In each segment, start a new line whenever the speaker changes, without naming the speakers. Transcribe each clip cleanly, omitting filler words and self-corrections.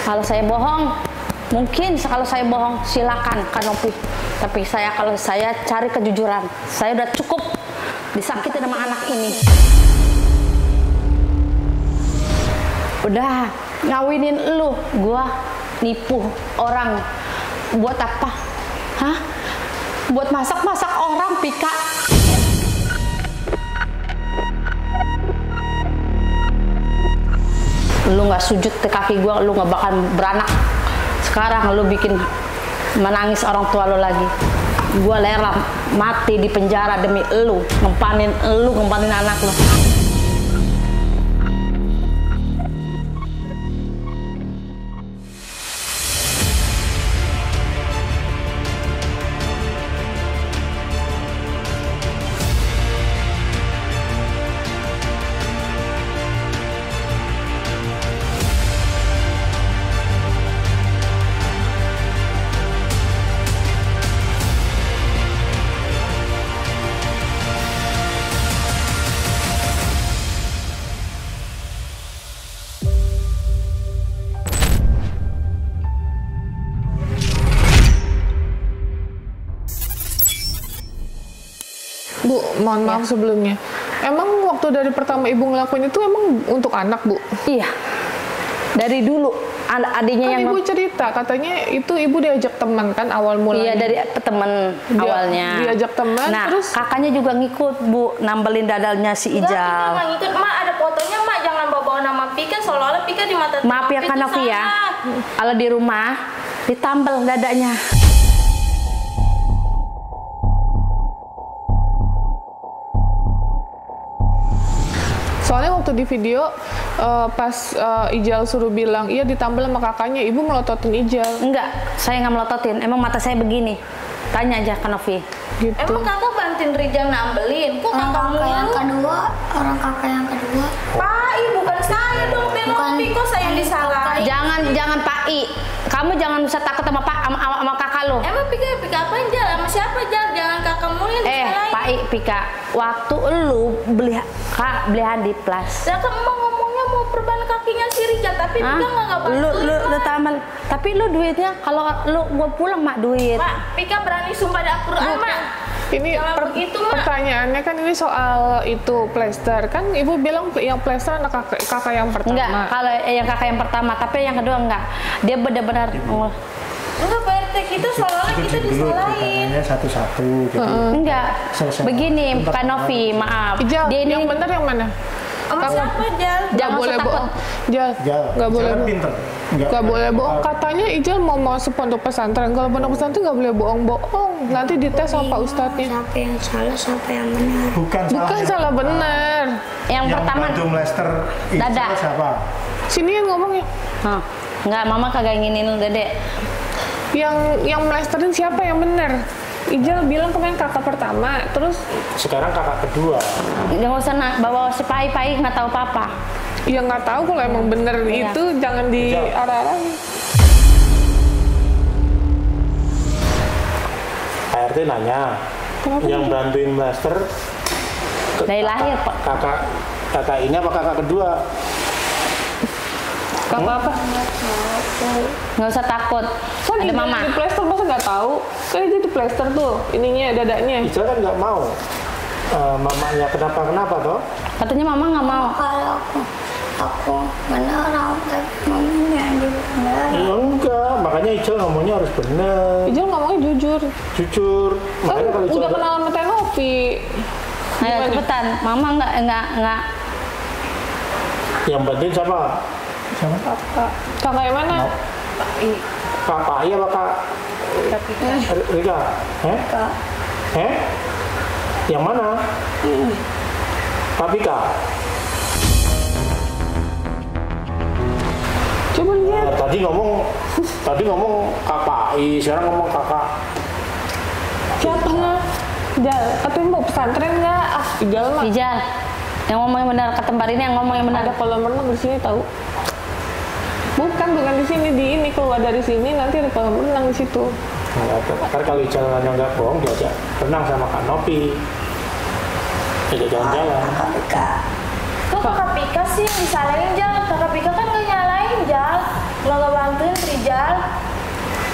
Kalau saya bohong, mungkin kalau saya bohong silakan Kak Novi. Tapi kalau saya cari kejujuran, saya udah cukup disakiti sama anak ini. Udah ngawinin lu, gua nipu orang buat apa? Hah? Buat masak-masak orang, Pika. Lu nggak sujud ke kaki gua, lu nggak bakal beranak. Sekarang lu bikin menangis orang tua lu lagi. Gua rela mati di penjara demi lu, ngempanin anak lu.
Bu, mohon maaf sebelumnya. Emang waktu dari pertama ibu ngelakuin itu emang untuk anak, Bu?
Iya. Dari dulu adiknya
kan
yang
ibu cerita katanya itu ibu diajak teman kan awal mulanya.
Iya, dari teman awalnya.
Diajak teman,
nah,
terus
kakaknya juga ngikut, Bu, nambelin dadalnya si Ijal.
Enggak, Pika ngikut, Mak. Ada fotonya, Mak. Jangan bawa nama Pika, seolah-olah Pika di mata
maaf ya Kak Novi ya. Kalau di rumah ditambel dadanya.
soalnya waktu di video pas Ijal suruh bilang iya ditambal sama kakaknya, ibu melototin Ijal.
Enggak, saya nggak melototin. Emang mata saya begini. Tanya aja Kak Novi.
Gitu.
Emang kakak bantuin Rijal nambelin? Kok kakak
yang kedua, orang kakak yang kedua.
Pak I, bukan saya dong, Novi. Kok saya yang disalahin?
Jangan Pak I. Kamu jangan bisa takut sama sama kakak lo.
Emang Pika apa Jal? Sama siapa Jal? Jangan kakakmu yang disalahin.
Pak I, Pika, waktu lu beli handi plus.
Ya kamu ngomongnya mau perban kakinya si Rijal, tapi Pika nggak bantuin.
Lu tamal. Tapi lu duitnya kalau lu gua pulang mak duit.
Mak, Pika berani sumpah di Al-Quran, Mak.
Ini pertanyaannya kan ini soal itu plester kan ibu bilang yang plester anak kakak yang pertama.
Enggak, kalau yang kakak yang pertama, tapi yang kedua enggak. Dia benar-benar
enggak Pak RT, kita soalnya kita disalahin.
Satu-satu gitu.
Enggak. Begini Kak Novi, maaf.
Ijal,
dia ini
yang benar yang mana?
Sama siapa Jal?
Jangan boleh bohong. Jal, nggak boleh bohong. Nggak boleh bohong. Katanya Ijal mau masuk pondok pesantren. Kalau pondok pesantren nggak boleh bohong-bohong. Nanti dites sama Pak Ustadznya.
Siapa yang salah, siapa yang benar?
Bukan salah benar.
Yang pertama
bantu Lester
Dada.
Siapa?
Sini yang ngomong ya.
Enggak, mama kagak inginin lu, Dede.
Yang melesterin siapa yang benar? Ijal bilang kemarin kakak pertama, terus
sekarang kakak kedua.
Jangan usah bawa si Pai nggak tahu apa-apa.
Ya nggak tahu kalau emang bener itu jangan diarah-arahin.
Pak RT nanya, yang bantuin Lester
dari lahir Pak.
Kakak ini apa kakak kedua?
Kakak apa?
Nggak usah takut. Ada mama.
Di plester masa nggak tahu? Kan itu di plester tuh, ininya dadanya.
Ijal kan nggak mau. Mamanya kenapa toh?
Katanya mama nggak mau.
Kalau aku benar, mamanya juga benar.
Enggak, makanya Ijal ngomongnya harus benar.
Ijal ngomongnya jujur.
Jujur.
Kan
Makanya kalau
udah kenal sama Teh Novi.
Ayo cepetan, mama nggak.
Yang bantuin siapa?
Kakak yang mana?
Kak Pai apa Kak Rika? Yang mana? Kak Pika?
Coba lihat.
Tadi ngomong Kak Pai, sekarang ngomong kakak.
Siapa nggak? Ijal, katanya mau pesantren nggak? Ijal mah.
Ijal, yang ngomong yang benar, ketembar ini yang ngomong yang benar.
Ada kolam renang di sini tahu? Bukan di sini, di ini keluar dari sini nanti ada kolam renang di situ.
Karena kalau jalannya nggak bohong diajak renang sama Kak Novi, diajak jalan-jalan.
Kakak,
Kok Kakak Pika sih disalahin Jal. Kakak Pika kan nggak nyalain Jal, nggak bantuin Rijal.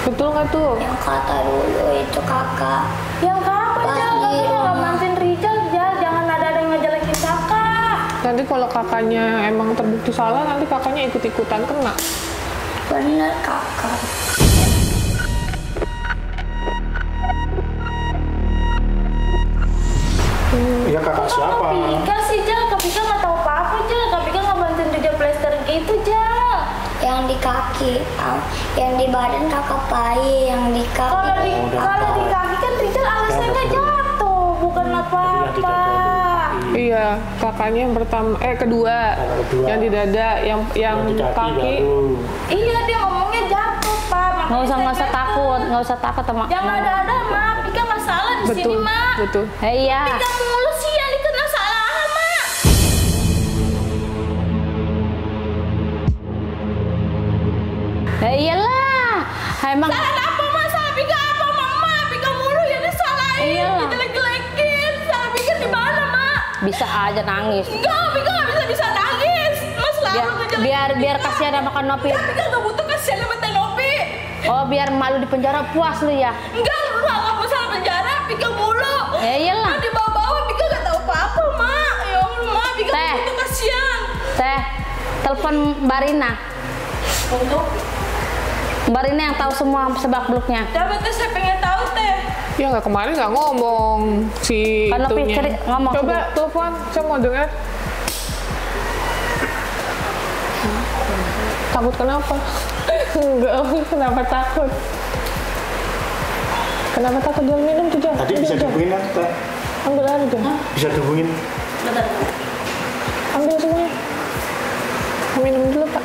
Betul nggak tuh?
Yang kata dulu itu kakak.
Yang kapan Jal? Kakak nggak bantuin Rijal Jal. Jangan ada yang ngejelekin kakak.
Nanti kalau kakaknya emang terbukti salah, nanti kakaknya ikut-ikutan kena.
Bener kakak.
Ya kakak siapa?
Kak Pika sih Jal. Kak Pika nggak tahu apa-apa Jal. Kak Pika nggak bantuin Rijal plester gitu Jal.
Yang di kaki, yang di badan kakak Pai, yang di kaki.
Kalau di kaki kan Rijal alasnya nggak jatuh, bukan apa-apa.
Iya, kakaknya yang pertama, kedua, yang di dada, yang
di
kaki.
Iya, dia ngomongnya jatuh, Pak.
Nggak usah takut sama.
Jangan ada, Mak. Pika nggak salah di sini, Mak.
Betul.
Iya.
Pika mulu sih yang dikena salah, Mak.
Iyalah. Emang
Salah apa, Mak? Salah Pika apa, Mama? Pika mulu yang disalahin,
Iyalah.
dijelek-jelekin. Salah Pika di mana, Mak?
bisa aja nangis.
Enggak, Pika nggak bisa nangis. Mas selalu ngejelekin
Biar
Pika.
kasihan sama Kak Nopi.
Pika nggak butuh kasihan sama Teh Nopi.
Oh, biar malu di penjara puas lu ya.
Enggak, lu nggak masalah penjara, Pika mulu.
Iyalah.
Di bawah-bawah Pika nggak tahu apa-apa, Mak. Ya Allah, Mak, Pika
Teh.
butuh kasihan.
Teh, telepon Mbak Rina.
Untuk
Mbak Rina yang tahu semua sebab beluknya.
dapat teh, saya pengen tahu teh.
Ya nggak, kemarin nggak ngomong si
Kan lebih
itunya.
ngomong
Coba
sendiri.
telepon, saya mau dengar. Takut kenapa? Enggak, kenapa takut? Kenapa takut? Jangan minum tuh, Jal.
Tadi bisa dihubungin kan? Teh?
Ambil aja.
Bisa dihubungin?
Ambil semuanya. Minum dulu, Pak.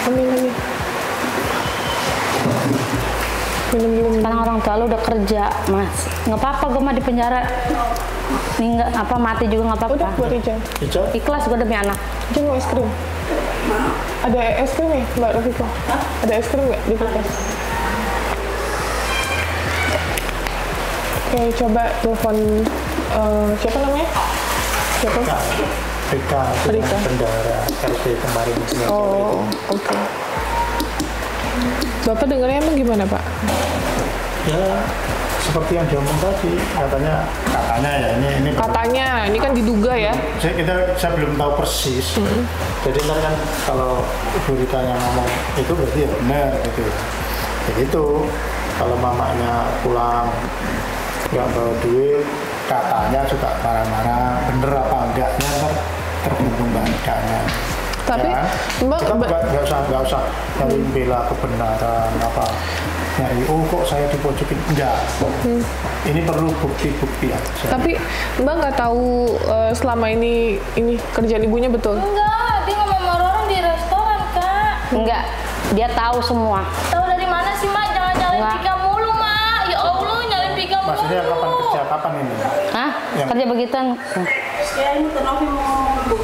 Ambil lagi. Minum dulu.
Sekarang orang tua lu udah kerja, Mas. Nggak apa-apa gue mah di penjara. Nih nggak apa mati juga nggak apa-apa.
Udah, buat Rijal.
Ijal?
Ikhlas gue demi anak.
Rijal mau es krim? Ada es krim ya, Mbak Rafika? Ada es krim nggak di kulkas? Oke, coba telepon siapa namanya? Siapa?
Rika,
Rika.
bendara RT kemarin.
Oh, oke. Bapak dengarnya emang gimana, Pak?
Ya, seperti yang diomong tadi, katanya ya ini
Katanya, ini kan diduga ya.
saya belum tahu persis. Jadi ntar kan kalau Ibu Rika yang ngomong itu berarti ya benar gitu. Begitu. Kalau mamanya pulang nggak bawa duit, katanya juga marah-marah. Bener apa enggaknya ntar tergantung bahannya.
Tapi,
ya,
Mbak,
kita nggak usah nyari bela kebenaran apa nyari kok saya dipojokin, enggak. Ini perlu bukti-bukti aja.
Tapi Mbak nggak tahu selama ini kerjaan ibunya betul?
Enggak, dia ngomong sama orang di restoran, Kak.
Enggak, dia tahu semua.
Tahu dari mana sih, Mak? Jangan nyalain
Enggak.
Pika mulu, Mak. Ya Allah, nyalain Pika mulu.
Maksudnya kapan kerja, kapan ini?
Hah?
Yang-
Kerja begituan.
Ya, ini Tenopi mau ngomong, Bu.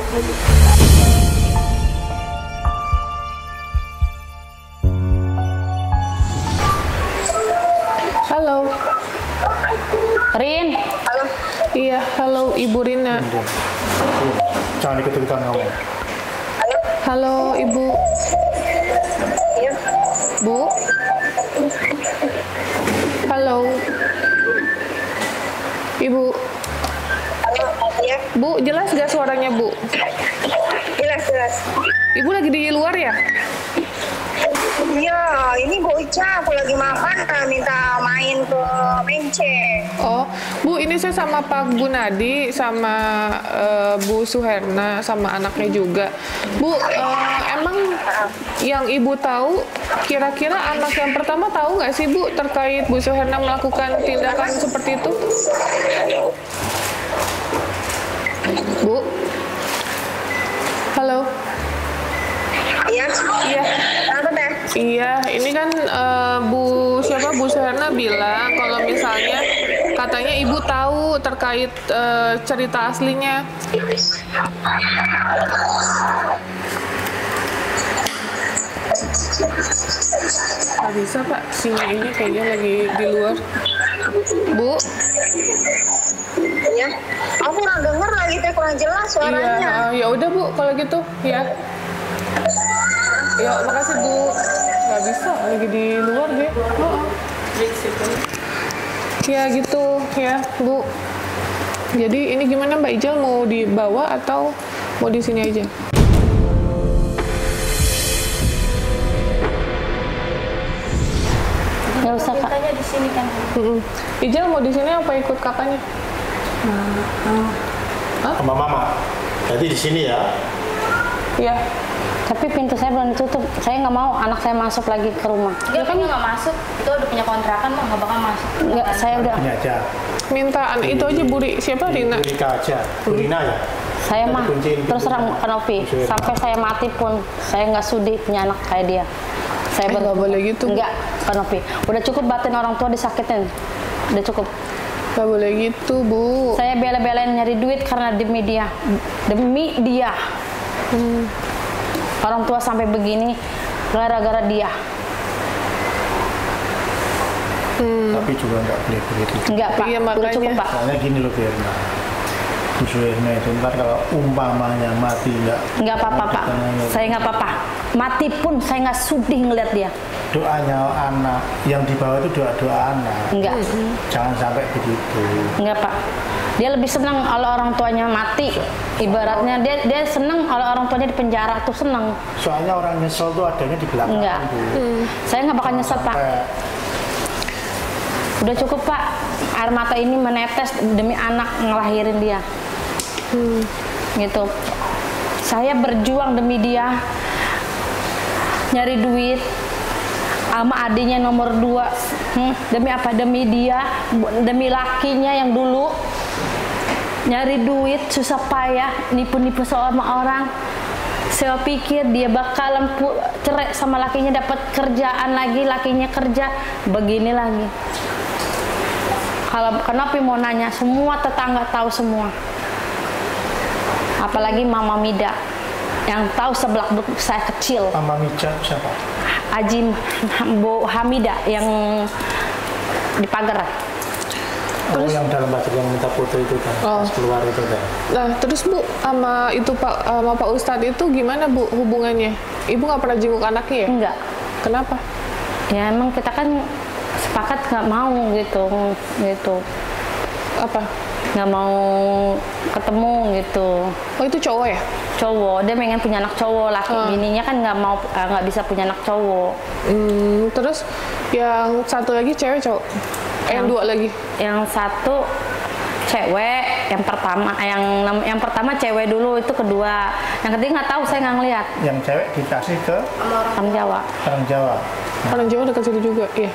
Halo.
Rin,
Iya, halo Ibu Rina.
Jangan ikut-ikutan ngomong.
Halo Ibu. Bu. Halo. Ibu. Bu, jelas gak suaranya, Bu?
Jelas.
Ibu lagi di luar ya?
Iya, ini Bu Ica, aku lagi makan, minta main ke Menceng.
Oh, Bu, ini saya sama Pak Gunadi, sama Bu Suherna, sama anaknya juga. Bu, emang yang Ibu tahu, kira-kira anak yang pertama tahu nggak sih, Bu, terkait Bu Suherna melakukan tindakan seperti itu? Bu? Halo?
Iya?
Iya.
Apa teh?
Iya, ini kan Bu Suherna bilang kalau misalnya katanya Ibu tahu terkait cerita aslinya. Nggak bisa, Pak. Sinyal ini kayaknya lagi di luar. Bu,
Iya. Aku kurang denger lagi teh, kurang jelas suaranya.
Iya, ya udah Bu, kalau gitu ya. Ya, makasih Bu. Nggak bisa, lagi di luar deh. Ya gitu ya Bu. Jadi ini gimana Mbak Ijal, mau dibawa atau mau di sini aja?
Nggak usah Kak.
Tanya di sini kan.
Ijal mau di sini apa ikut kakaknya?
Sama mama. Jadi di sini ya.
Iya.
Tapi pintu saya belum ditutup. Saya nggak mau anak saya masuk lagi ke rumah.
Dia kan nggak masuk. Itu udah punya kontrakan mah nggak bakal masuk.
Nggak, saya udah.
Ini aja.
Minta anak itu aja Buri. Siapa Rina?
Rika aja. Rina ya.
Saya mah
Kunciin
terus
pintunya.
terang Kanopi. Sampai saya mati pun saya nggak sudi punya anak kayak dia. Saya
Nggak boleh gitu.
Nggak, Kanopi. Udah cukup batin orang tua disakitin. Udah cukup.
Gak boleh gitu Bu.
Saya bela-belain nyari duit karena demi dia. Demi dia. Orang tua sampai begini gara-gara dia.
Tapi juga nggak boleh begitu.
Enggak Pak,
Iya,
udah
makanya.
cukup Pak.
Soalnya gini loh Firna. Bu Suherna itu ntar kalau umpamanya mati
Nggak apa-apa Pak, saya nggak apa-apa. Mati pun saya nggak sudi ngeliat dia.
doanya anak yang dibawa itu doa anak.
Enggak,
Jangan sampai begitu.
enggak Pak. Dia lebih senang kalau orang tuanya mati. Ibaratnya dia senang kalau orang tuanya di penjara tuh senang.
Soalnya orang nyesel tuh adanya di belakang.
Enggak.
Bu.
Saya nggak bakal nyesel Pak.
Sampai
Udah cukup Pak. Air mata ini menetes demi anak ngelahirin dia. Gitu. Saya berjuang demi dia. Nyari duit. Sama adiknya nomor 2. Demi apa? Demi dia. Demi lakinya yang dulu. Nyari duit susah payah. Nipu-nipu sama orang. Saya pikir dia bakalan cerai sama lakinya, dapat kerjaan lagi, lakinya kerja. Begini lagi. Kalau kenapa mau nanya, semua tetangga tahu semua. Apalagi Mama Mida yang tahu sebelah saya kecil.
Mama Mija siapa?
Ajim Bu Hamida yang di pagar.
Oh, yang dalam baca yang minta foto itu kan, pas keluar itu kan.
Nah, terus Bu, sama itu sama Pak Ustadz itu gimana Bu hubungannya? Ibu nggak pernah jenguk anaknya ya?
Enggak.
Kenapa?
Ya emang kita kan sepakat nggak mau gitu.
Apa?
Nggak mau ketemu gitu.
Oh, itu cowok ya?
Cowok, dia pengen punya anak cowok, laki bininya kan nggak bisa punya anak cowok.
Terus yang satu lagi cewek cowok? Yang dua lagi?
Yang satu cewek, yang pertama cewek dulu, itu kedua. Yang ketiga nggak tahu, saya nggak ngeliat.
Yang cewek dikasih ke
Orang Jawa.
orang Jawa.
Orang Jawa dekat situ juga? Iya.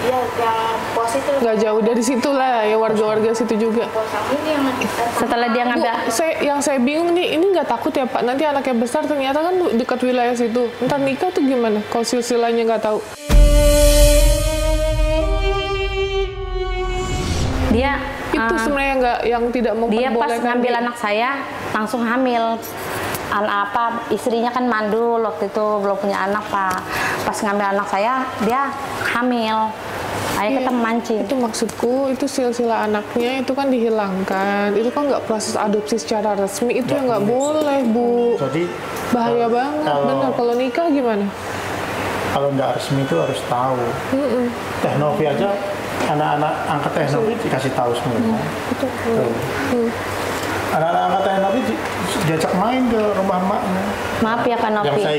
Iya, yang pos itu.
Nggak jauh dari situ lah, ya warga-warga situ juga.
Pos ini yang
Setelah dia
Bu,
ngambil,
yang saya bingung nih, ini nggak takut ya Pak? Nanti anaknya besar ternyata kan dekat wilayah situ. Ntar nikah tuh gimana? Kalau silsilahnya nggak tahu.
dia
Itu sebenarnya nggak yang tidak
dia pas
memperbolehkan.
ngambil anak saya langsung hamil. Istrinya kan mandul waktu itu, belum punya anak Pak. Pas ngambil anak saya dia hamil. Akhirnya kita memancing.
Itu maksudku, itu silsilah anaknya itu kan dihilangkan. Itu kan nggak proses adopsi secara resmi, itu yang nggak boleh Bu.
Jadi
Bahaya banget, bener. Kalau nikah gimana?
kalau nggak resmi itu harus tahu. Teh Novi aja, anak-anak angkat Teh Novi dikasih tahu semua. Tuh. Anak-anak angkat Teh Novi diajak main ke rumah maknya.
Maaf ya Kak
Yang
Novi.
saya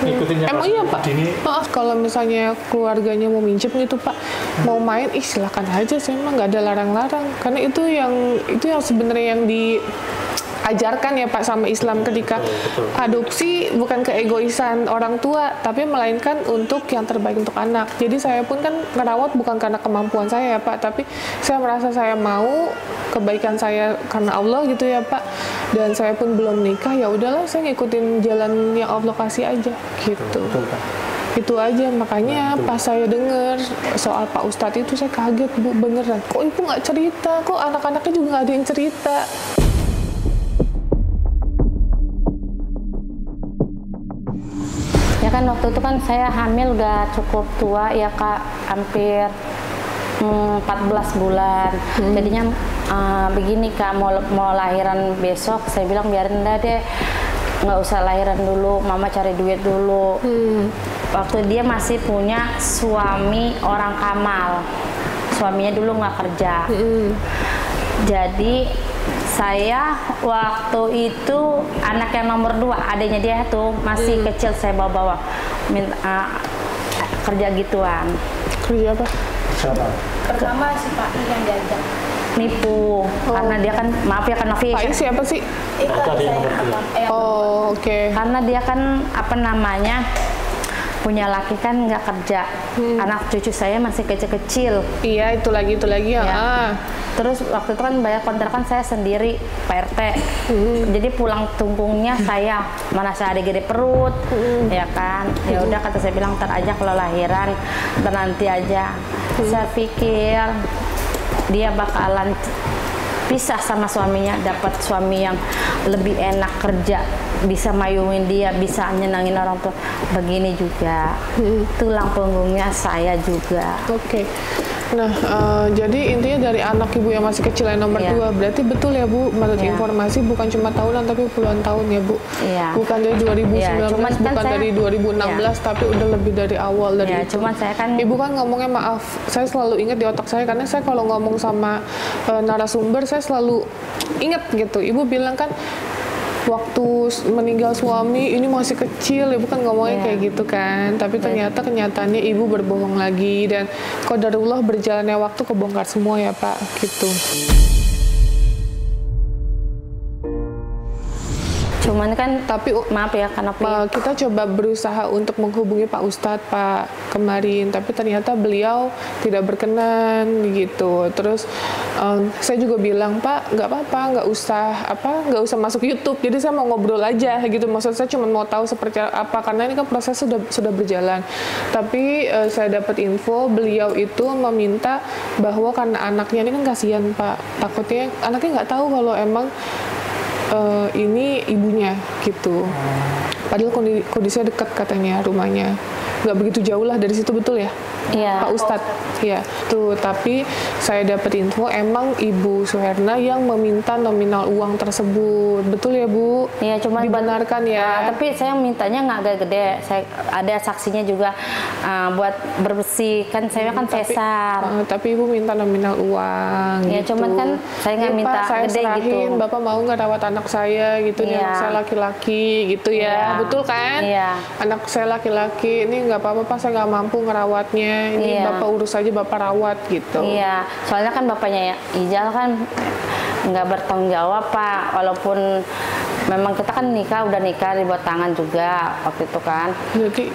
ikutin yang
Emang
pas
iya Pak?
Dini.
Maaf, kalau misalnya keluarganya mau minjem gitu Pak, mau main, silakan aja, saya emang nggak ada larang-larang. Karena itu yang sebenarnya yang diajarkan ya Pak sama Islam ketika
Betul.
adopsi, bukan keegoisan orang tua, tapi melainkan untuk yang terbaik untuk anak. Jadi saya pun kan ngerawat bukan karena kemampuan saya ya Pak, tapi saya merasa saya mau kebaikan saya karena Allah gitu ya Pak. Dan saya pun belum nikah, ya udahlah saya ngikutin jalan yang Allah kasih aja gitu.
Betul, Pak.
Itu aja, makanya pas saya dengar soal Pak Ustadz itu saya kaget Bu, beneran. Kok ibu nggak cerita? Kok anak-anaknya juga nggak ada yang cerita?
Ya kan waktu itu kan saya hamil gak cukup tua ya Kak, hampir 14 bulan. Jadinya begini Kak, mau lahiran besok, saya bilang biarin deh, nggak usah lahiran dulu, mama cari duit dulu. Waktu dia masih punya suami orang Kamal, suaminya dulu nggak kerja. Jadi saya waktu itu anak yang nomor 2, adanya dia tuh masih kecil, saya bawa minta kerja gituan.
Kerja apa?
Siapa?
Pertama si Pak I yang diajak.
Nipu, karena dia kan, maaf ya kan Novi.
Pak I siapa sih?
Itu
Tadi
saya
nomor 2.
Oh, oke.
Karena dia kan apa namanya, punya laki kan nggak kerja, anak cucu saya masih kecil-kecil.
Iya, itu lagi ya.
Ya. Terus waktu itu kan bayar kontrakan saya sendiri, Pak RT. Jadi pulang tungkungnya saya, mana saya ada gede perut, ya kan. Ya udah kata saya bilang ntar aja kalau lahiran, ntar nanti aja. Saya pikir dia bakalan pisah sama suaminya, dapat suami yang lebih enak kerja, bisa mayungin dia, bisa nyenangin orang tua. Begini juga, tulang punggungnya saya juga.
Oke. Nah, jadi intinya dari anak ibu yang masih kecil yang nomor 2, berarti betul ya Bu, menurut informasi bukan cuma tahunan tapi puluhan tahun ya Bu. Bukan dari 2019,
cuman kan
bukan dari 2016, tapi udah lebih dari awal dari itu.
Cuman saya kan,
Ibu kan ngomongnya, maaf, saya selalu ingat di otak saya, karena saya kalau ngomong sama narasumber, saya selalu ingat gitu. Ibu bilang kan, waktu meninggal suami ini masih kecil, ibu kan ngomongnya kayak gitu kan, tapi ternyata kenyataannya ibu berbohong lagi, dan qadarullah berjalannya waktu kebongkar semua ya Pak, gitu.
cuman kan
Tapi
maaf ya karena
kita coba berusaha untuk menghubungi Pak Ustadz Pak kemarin, tapi ternyata beliau tidak berkenan gitu. Terus saya juga bilang, Pak, nggak apa-apa, nggak usah masuk YouTube. Jadi saya mau ngobrol aja gitu. Maksud saya cuma mau tahu seperti apa, karena ini kan proses sudah berjalan. Tapi saya dapat info beliau itu meminta bahwa karena anaknya ini kan kasihan Pak, takutnya anaknya nggak tahu kalau emang ini ibunya gitu. Padahal kondisinya dekat katanya rumahnya, nggak begitu jauh lah dari situ, betul ya?
Iya.
Pak Ustadz, ya tuh. Tapi saya dapat info emang Ibu Suherna yang meminta nominal uang tersebut, betul ya Bu?
Iya, cuma
dibenarkan ya.
Tapi saya mintanya nggak gede-gede. Saya ada saksinya juga buat bersih kan, saya kan sesar.
Tapi Ibu minta nominal uang.
Ya,
gitu.
cuman kan saya nggak minta
Pak, saya
gede
serahin,
gitu.
Bapak mau nggak rawat anak saya gitu? Nih, anak saya laki-laki gitu ya, betul kan?
Iya.
Anak saya laki-laki, ini nggak apa-apa Pak, saya nggak mampu ngerawatnya. Ini Bapak urus aja, Bapak rawat gitu.
Iya, soalnya kan bapaknya ya Ijal kan nggak bertanggung jawab Pak, walaupun memang kita kan udah nikah dibuat tangan juga waktu itu kan.
Jadi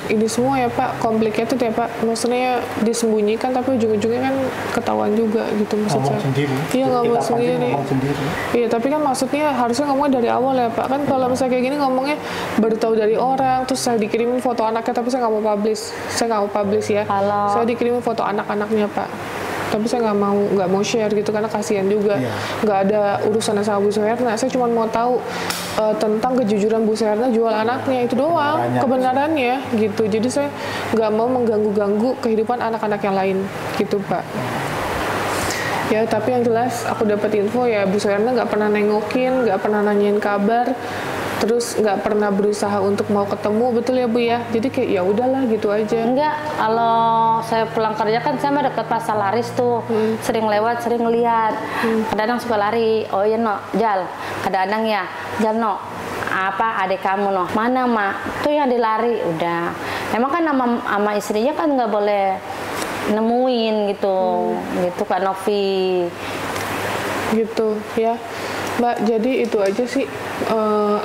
ini semua ya Pak, complicated ya Pak, maksudnya disembunyikan tapi ujung-ujungnya kan ketahuan juga gitu maksud
Ngomong
saya.
sendiri.
Iya, ngomong
Kita
sendiri.
ngomong sendiri.
Iya, tapi kan maksudnya harusnya ngomongnya dari awal ya Pak. Kan kalau misalnya kayak gini ngomongnya baru tahu dari orang, terus saya dikirimin foto anaknya tapi saya nggak mau publish ya. Saya dikirimin foto anak-anaknya Pak, tapi saya nggak mau share gitu karena kasihan juga. Nggak ada urusan sama Bu Suherna. Saya cuma mau tahu tentang kejujuran Bu Suherna jual anaknya, itu doang kebenarannya gitu. Jadi saya nggak mau mengganggu kehidupan anak-anak yang lain gitu Pak. Ya, tapi yang jelas aku dapat info ya Bu Suherna nggak pernah nengokin, nggak pernah nanyain kabar, terus nggak pernah berusaha untuk mau ketemu, betul ya Bu ya? Jadi kayak ya udahlah gitu aja.
Enggak, kalau saya pulang kerja kan saya mah deket pasar laris tuh, sering lewat, sering ngeliat. Kadang-kadang suka lari, oh iya no, Jal, kadang-kadang ya, Jal no, apa adik kamu no, mana mak, tuh yang dilari, udah. Emang kan sama istrinya kan nggak boleh nemuin gitu, gitu Kak Novi.
Gitu ya. Mbak, jadi itu aja sih.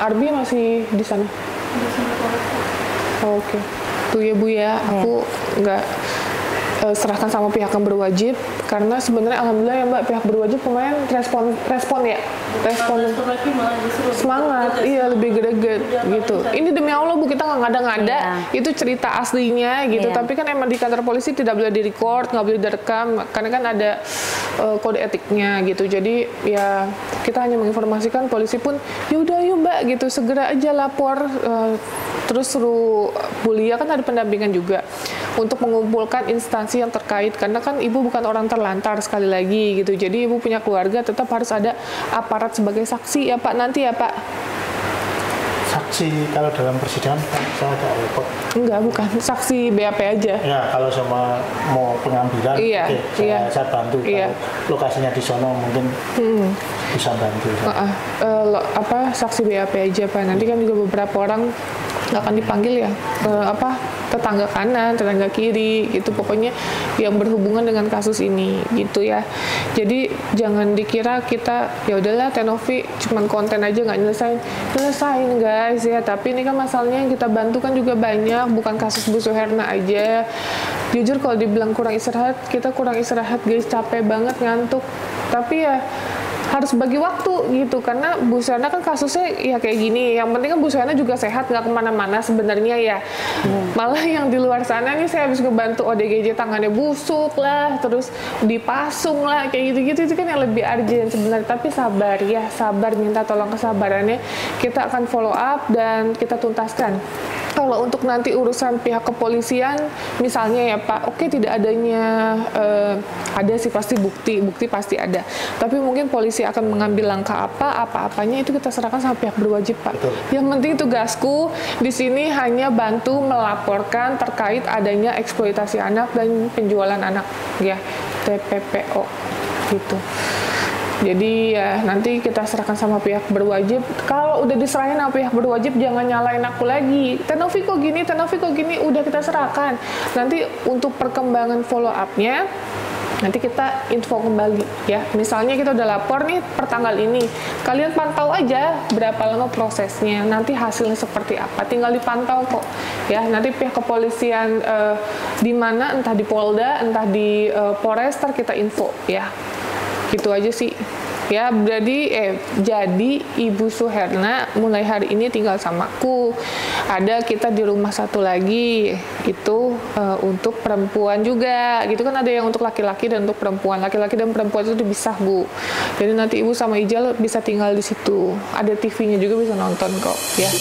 Arbi masih di sana? Oke. Tuh ya Bu ya, aku nggak serahkan sama pihak yang berwajib, karena sebenarnya alhamdulillah ya Mbak, pihak berwajib kemarin respon semangat, iya, lebih greget gitu. Ini demi Allah Bu, kita nggak ngada-ngada, itu cerita aslinya gitu. Tapi kan emang di kantor polisi tidak boleh direcord, nggak boleh direkam, karena kan ada kode etiknya gitu. Jadi ya kita hanya menginformasikan, polisi pun yaudah yuk Mbak gitu, segera aja lapor. Terus suruh kuliah kan ada pendampingan juga. untuk mengumpulkan instansi yang terkait, karena kan ibu bukan orang terlantar sekali lagi gitu. Jadi ibu punya keluarga, tetap harus ada aparat sebagai saksi ya Pak nanti ya Pak.
Saksi kalau dalam persidangan kan saya agak repot.
Enggak, bukan saksi BAP aja.
Ya kalau sama mau pengambilan,
Iya,
oke,
iya.
saya bantu.
Iya.
Kalau lokasinya di sono mungkin bisa bantu.
Saksi BAP aja Pak. Nanti kan juga beberapa orang akan dipanggil ya, tetangga kanan, tetangga kiri, gitu pokoknya yang berhubungan dengan kasus ini, gitu ya. Jadi jangan dikira kita ya udahlah Tenovi cuman konten aja nggak nyelesain guys ya. Tapi ini kan masalahnya yang kita bantu kan juga banyak, bukan kasus Bu Suherna aja. Jujur kalau dibilang kurang istirahat, kita kurang istirahat guys, capek banget, ngantuk. Tapi ya harus bagi waktu gitu, karena Bu Suherna kan kasusnya ya kayak gini. Yang penting kan Bu Suherna juga sehat, nggak kemana-mana sebenarnya ya. Malah yang di luar sana nih saya habis ngebantu ODGJ tangannya busuk lah, terus dipasung lah, kayak gitu-gitu. Itu kan yang lebih urgent sebenarnya. Tapi sabar ya, sabar, minta tolong kesabarannya. Kita akan follow up dan kita tuntaskan. Kalau untuk nanti urusan pihak kepolisian, misalnya ya Pak, oke tidak adanya, ada sih pasti bukti pasti ada. Tapi mungkin polisi akan mengambil langkah apa-apanya itu kita serahkan sama pihak berwajib Pak.
Betul.
Yang penting tugasku di sini hanya bantu melaporkan terkait adanya eksploitasi anak dan penjualan anak, ya TPPO gitu. Jadi ya nanti kita serahkan sama pihak berwajib. Kalau udah diserahin sama pihak berwajib, jangan nyalain aku lagi. Tenovi kok gini, udah kita serahkan. Nanti untuk perkembangan follow up-nya, nanti kita info kembali ya. Misalnya kita udah lapor nih per tanggal ini, kalian pantau aja berapa lama prosesnya, nanti hasilnya seperti apa, tinggal dipantau kok ya. Nanti pihak kepolisian di mana, entah di Polda, entah di Polres, ntar kita info ya. Gitu aja sih. Ya, jadi Ibu Suherna mulai hari ini tinggal sama aku. Ada kita di rumah satu lagi, itu untuk perempuan juga. Gitu kan ada yang untuk laki-laki dan untuk perempuan. Laki-laki dan perempuan itu dipisah, Bu. Jadi nanti Ibu sama Ijal bisa tinggal di situ. Ada TV-nya juga bisa nonton kok, ya.